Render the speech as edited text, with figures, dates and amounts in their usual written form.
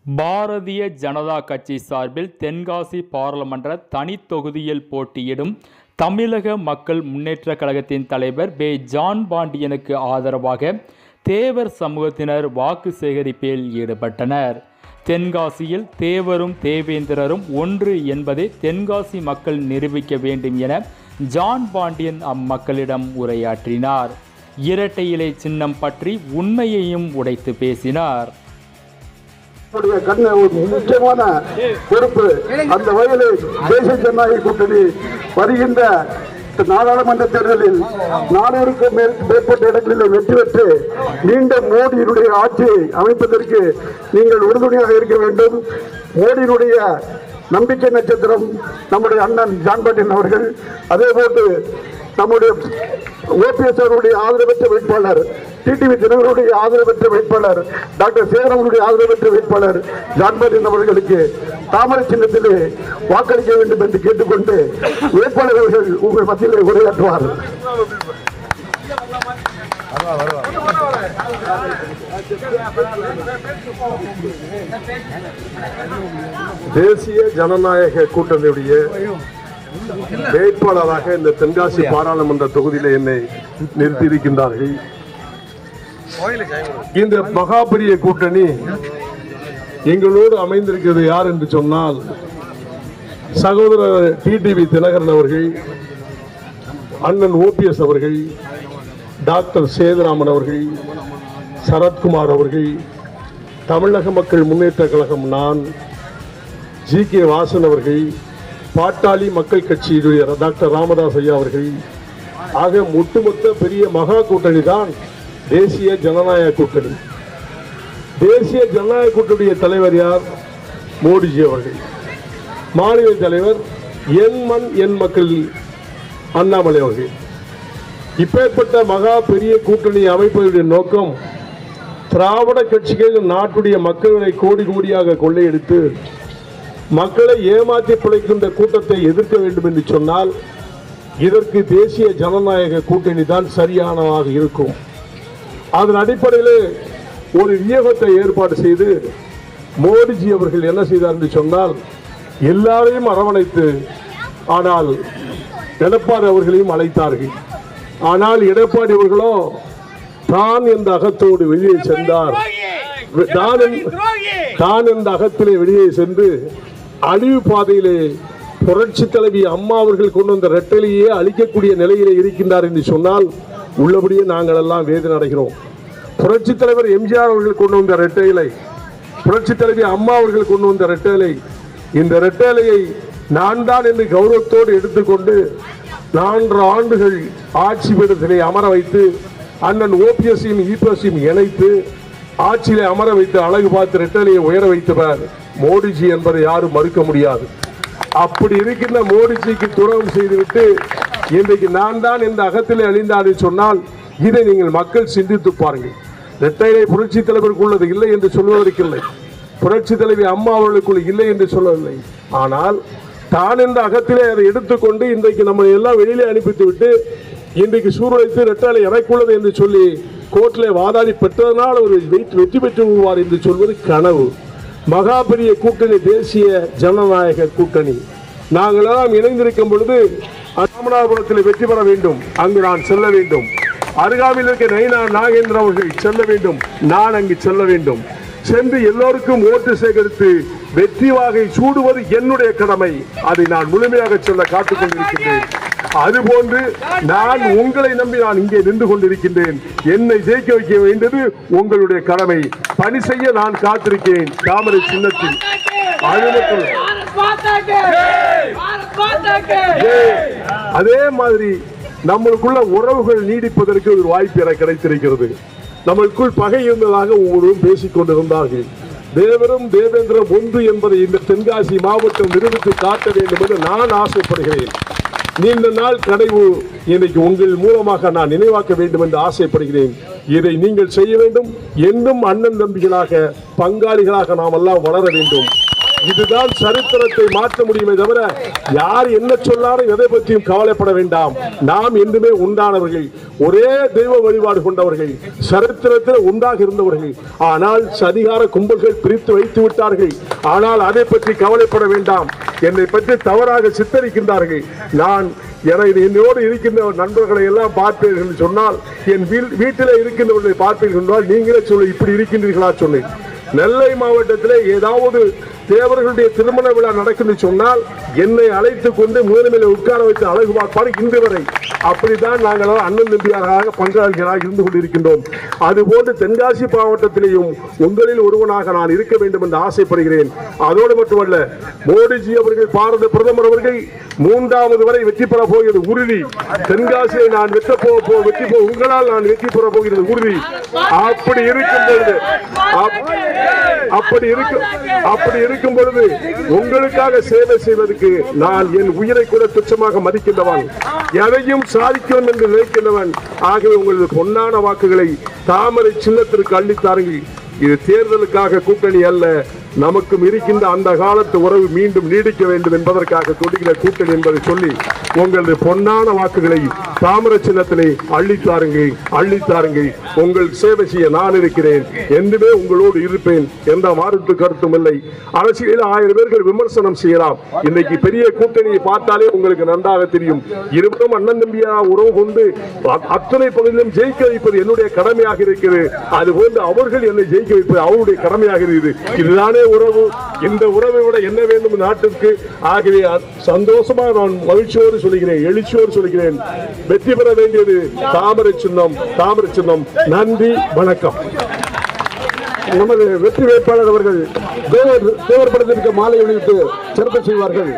பாரதிய ஜனதா கட்சி சார்பில் தென்காசி பாராளுமன்ற தனி தொகுதியில் போட்டியிடும் தமிழக மக்கள் முன்னேற்ற கழகத்தின் தலைவர் பே. ஜான் பாண்டியனுக்கு ஆதரவாக தேவர் சமூகத்தினர் வாக்கு சேகரிப்பில் ஈடுபட்டனர். தென்காசியில் தேவரும் தேவேந்திரரும் ஒன்று என்பதை தென்காசி மக்கள் நிரூபிக்க வேண்டும் என ஜான் பாண்டியன் அம்மக்களிடம் உரையாற்றினார். இரட்டை இலை சின்னம் பற்றி உண்மையையும் உடைத்து பேசினார். முக்கியமான பொறுப்பு அந்த வகையில் தேசிய ஜனநாயக கூட்டணி வருகின்ற நாடாளுமன்ற தேர்தலில் 400க்கும் மேற்பட்ட இடங்களில் வெற்றி பெற்று மீண்டும் மோடியினுடைய ஆட்சியை அமைப்பதற்கு நீங்கள் உறுதுணையாக இருக்க வேண்டும். மோடியினுடைய நம்பிக்கை நட்சத்திரம் நம்முடைய அண்ணன் ஜான் பாண்டியன் அவர்கள், அதே போன்று நம்முடைய ஓபிஎஸ் அவருடைய ஆதரவற்ற வேட்பாளர், டிடிவி தினகரனுடைய ஆதரவற்ற வேட்பாளர், டாக்டர் சேகரனுடைய ஆதரவற்ற வேட்பாளர் ஜான் பாண்டியன் அவர்களுக்கு தாமரை சின்னத்திலே வாக்களிக்க வேண்டும் என்று கேட்டுக்கொண்டு வேட்பாளர் அவர்கள் உங்கள் மத்தியிலே உரையாற்றுவார். தேசிய ஜனநாயக கூட்டணியுடைய வேட்பாளராக இந்த தென்காசி பாராளுமன்ற தொகுதியில் என்னை நிறுத்தியிருக்கின்றார்கள். இந்த மகாபெரிய கூட்டணி எங்களோடு அமைந்திருக்கிறது யார் என்று சொன்னால் சகோதரர் டிடிவி தினகரன் அவர்கள், அண்ணன் ஓபிஎஸ் அவர்கள், டாக்டர் சேதுராமன் அவர்கள், சரத்குமார் அவர்கள், தமிழக மக்கள் முன்னேற்ற கழகம் நான், ஜி.கே. வாசன் அவர்கள், பாட்டாளி மக்கள் கட்சியுடைய டாக்டர் ராமதாஸ் ஐயா அவர்கள் ஆக ஒட்டுமொத்த பெரிய மகா கூட்டணி தான் தேசிய ஜனநாயக கூட்டணி. தேசிய ஜனநாயக கூட்டணியுடைய தலைவர் யார்? மோடிஜி அவர்கள். மாநில தலைவர் என் மண் என் மக்கள் அண்ணாமலை அவர்கள். இப்பேற்பட்ட மகா பெரிய கூட்டணி அமைப்பதுடைய நோக்கம் திராவிட கட்சிகள் நாட்டுடைய மக்களை கோடி கோடியாக கொள்ளையடித்து மக்களை ஏமாற்றி பிழைக்கின்ற கூட்டத்தை எதிர்க்க வேண்டும் என்று சொன்னால் இதற்கு தேசிய ஜனநாயக கூட்டணி தான் சரியானதாக இருக்கும். அதன் அடிப்படையில் ஒரு இயக்கத்தை ஏற்பாடு செய்து மோடிஜி அவர்கள் என்ன செய்தார் என்று சொன்னால் எல்லாரையும் அரவணைத்து, ஆனால் எடப்பாடி அவர்களையும் அழைத்தார்கள். ஆனால் எடப்பாடி அவர்களோ தான் என்ற அகத்தோடு வெளியே சென்றார். தான் என்ற அகத்திலே வெளியே சென்று அழிவு பாதையிலே புரட்சி தலைவி அம்மா அவர்கள் கொண்டு வந்த ரெட்டலையே அழிக்கக்கூடிய நிலையிலே இருக்கின்றார் என்று சொன்னால் உள்ளபடியே நாங்கள் எல்லாம் வேதனை அடைகிறோம். புரட்சி தலைவர் எம்ஜிஆர் அவர்கள் கொண்டு வந்த ரெட்டைலை, புரட்சி தலைவி அம்மா அவர்கள் கொண்டு வந்த ரெட்டலை, இந்த ரெட்டலையை நான் தான் என்று கௌரவத்தோடு எடுத்துக்கொண்டு 4 ஆண்டுகள் ஆட்சி பீடத்திலே அமர வைத்து அண்ணன் ஓபிஎஸ்ஸையும் இபிஎஸ்ஸையும் இணைத்து ஆட்சியிலே அமர வைத்து அழகு பார்த்து ரெட்டலையை உயர வைத்தவர் மோடிஜி என்பதை யாரும் மறுக்க முடியாது. அப்படி இருக்கின்ற மோடிஜிக்கு துரோகம் செய்துவிட்டு இன்றைக்கு நான் தான் இந்த அகத்திலே அழிந்தார் சொன்னால் இதை நீங்கள் மக்கள் சிந்தித்து பாருங்கள். ரெட்டையிலே புரட்சி தலைவருக்கு உள்ளது இல்லை என்று சொல்வதற்கில்லை, புரட்சி தலைவி அம்மா அவர்களுக்குள்ள இல்லை என்று சொல்லவில்லை. ஆனால் தான் என்ற அகத்திலே அதை எடுத்துக்கொண்டு இன்றைக்கு நம்ம எல்லாம் வெளியிலே அனுப்பித்து விட்டு இன்றைக்கு சூழ்நிலைத்து ரெட்டலை எனக்குள்ளது என்று சொல்லி கோர்ட்டிலே வாதாடி பெற்றதனால் ஒரு வெற்றி பெற்று விடுவார் என்று சொல்வது கனவு. மகா பெரிய கூட்டணி தேசிய ஜனநாயக கூட்டணி. நாங்கள் எல்லாம் இணைந்திருக்கும் பொழுது ராமநாதபுரத்தில் வெற்றி பெற வேண்டும், அங்கு நான் செல்ல வேண்டும். அருகாமையில் இருக்க நைனா நாகேந்திர அவர்கள் செல்ல வேண்டும், நான் அங்கு செல்ல வேண்டும். சென்று எல்லோருக்கும் ஓட்டு சேகரித்து வெற்றி வாகை சூடுவது என்னுடைய கடமை. அதை நான் முழுமையாக சொல்ல காத்துக் கொண்டிருக்கின்றேன். அதுபோன்று நான் உங்களை நம்பி நான் இங்கே நின்று கொண்டிருக்கின்றேன். என்னை ஜெயிக்க வைக்க வேண்டியது உங்களுடைய கடமை. பணி செய்ய நான் காத்திருக்கிறேன் தாமரை சின்னத்தில். அதே மாதிரி நம்மளுக்குள்ள உறவுகள் நீடிப்பதற்கு ஒரு வாய்ப்பு என கிடைத்திருக்கிறது. நம்மளுக்குள் பகை இருந்ததாக ஒவ்வொருவரும் பேசிக் கொண்டிருந்தார்கள். தேவரும் தேவேந்திரம் ஒன்று என்பதை இந்த தென்காசி மாவட்டம் நிரூபித்து காட்ட வேண்டும் என்று நான் ஆசைப்படுகிறேன். நீண்ட நாள் கனவு இன்னைக்கு உங்கள் மூலமாக நான் நினைவாக்க வேண்டும் என்று ஆசைப்படுகிறேன். இதை நீங்கள் செய்ய வேண்டும். என்றும் அண்ணன் தம்பிகளாக பங்காளிகளாக நாம் எல்லாம் வளர வேண்டும். இதுதான் சரித்திரத்தை மாற்ற முடியுமே தவிர யார் என்ன சொன்னாலும் எதை பற்றியும் கவலைப்பட வேண்டாம். நாம் என்றுமே உண்டானவர்கள், ஒரே தெய்வ வழிபாடு கொண்டவர்கள், சரித்திரத்தில் உண்டாக இருந்தவர்கள். ஆனால் சதிகார கும்பல்கள் பிரித்து வைத்து விட்டார்கள். ஆனால் அதை பற்றி கவலைப்பட வேண்டாம். என்னை பற்றி தவறாக சித்தரிக்கின்றார்கள். நான் என்னோடு இருக்கின்ற நண்பர்களை எல்லாம் பார்ப்பீர்கள் என்று சொன்னால், என் வீட்டிலே இருக்கின்றவர்களை பார்ப்பீர்கள் என்றால் நீங்களே சொல்லி இப்படி இருக்கின்றீர்களா சொன்னேன். நெல்லை மாவட்டத்திலே ஏதாவது தேவர்களுடைய திருமண விழா நடக்குன்னு சொன்னால் என்னை அழைத்துக் கொண்டு முதன்மையில உட்கார வைத்து அழகு பார்ப்பார். இன்று வரை அப்படித்தான் நாங்கள் அண்ணன் தம்பியாராக பங்காளிகளாக இருந்து கொண்டிருக்கின்றோம். அதுபோன்று தென்காசி மாவட்டத்திலேயும் உங்களில் ஒருவனாக நான் இருக்க வேண்டும் என்று ஆசைப்படுகிறேன். அதோடு மட்டுமல்ல, மோடிஜி அவர்கள், பாரத பிரதமர் அவர்கள் 3வது வரை வெற்றி பெற போகிறது உறுதி. தென்காசியை நான் உங்களால் நான் வெற்றி பெற போகிறது உறுதி. அப்படி இருக்கின்றது, அப்படி இருக்கும் பொழுது உங்களுக்காக சேவை செய்வதற்கு நான் என் உயிரை கூட துச்சமாக மதிக்கின்றவன், எதையும் சாதிக்கும் என்று நினைக்கின்றவன். ஆகவே உங்களது பொன்னான வாக்குகளை தாமரை சின்னத்திற்கு அள்ளித்தாருங்கள். இது தேர்தலுக்காக கூட்டணி அல்ல, நமக்கும் இருக்கின்ற அந்த காலத்து உறவு மீண்டும் நீடிக்க வேண்டும் என்பதற்காக தொடுகிற கூட்டணி என்பதை சொல்லி உங்களது பொன்னான வாக்குகளை தாமரை சின்னத்திலே அள்ளித்தாருங்கள். உங்கள் சேவை செய்ய நான் இருக்கிறேன், என்றுமே உங்களோடு இருப்பேன், எந்த மாறுத்து கருத்தும் இல்லை. அரசியலில் 1000 பேர்கள் விமர்சனம் செய்யலாம். இன்னைக்கு பெரிய கூட்டணியை பார்த்தாலே உங்களுக்கு நன்றாக தெரியும். இருவரும் அண்ணன் தம்பியா உறவு கொண்டு அத்தனை பகுதியிலும் ஜெயிக்க வைப்பது என்னுடைய கடமையாக இருக்கிறது. அதுபோன்று அவர்கள் என்னை ஜெயிக்க வைப்பது அவருடைய கடமையாக இருக்குது. இதுதானே உறவு. இந்த உறவை விட என்ன வேண்டும் நாட்டிற்கு? ஆகவே சந்தோஷமா நான் மகிழ்ச்சியோடு சொல்கிறேன், எழுச்சியோடு சொல்கிறேன், வெற்றி பெற வேண்டியது தாமரை சின்னம். நன்றி, வணக்கம். நமது வெற்றி வேட்பாளர் அவர்கள் தேவர் படத்திற்கு மாலை அணிவித்து சிறப்பு செய்வார்கள்.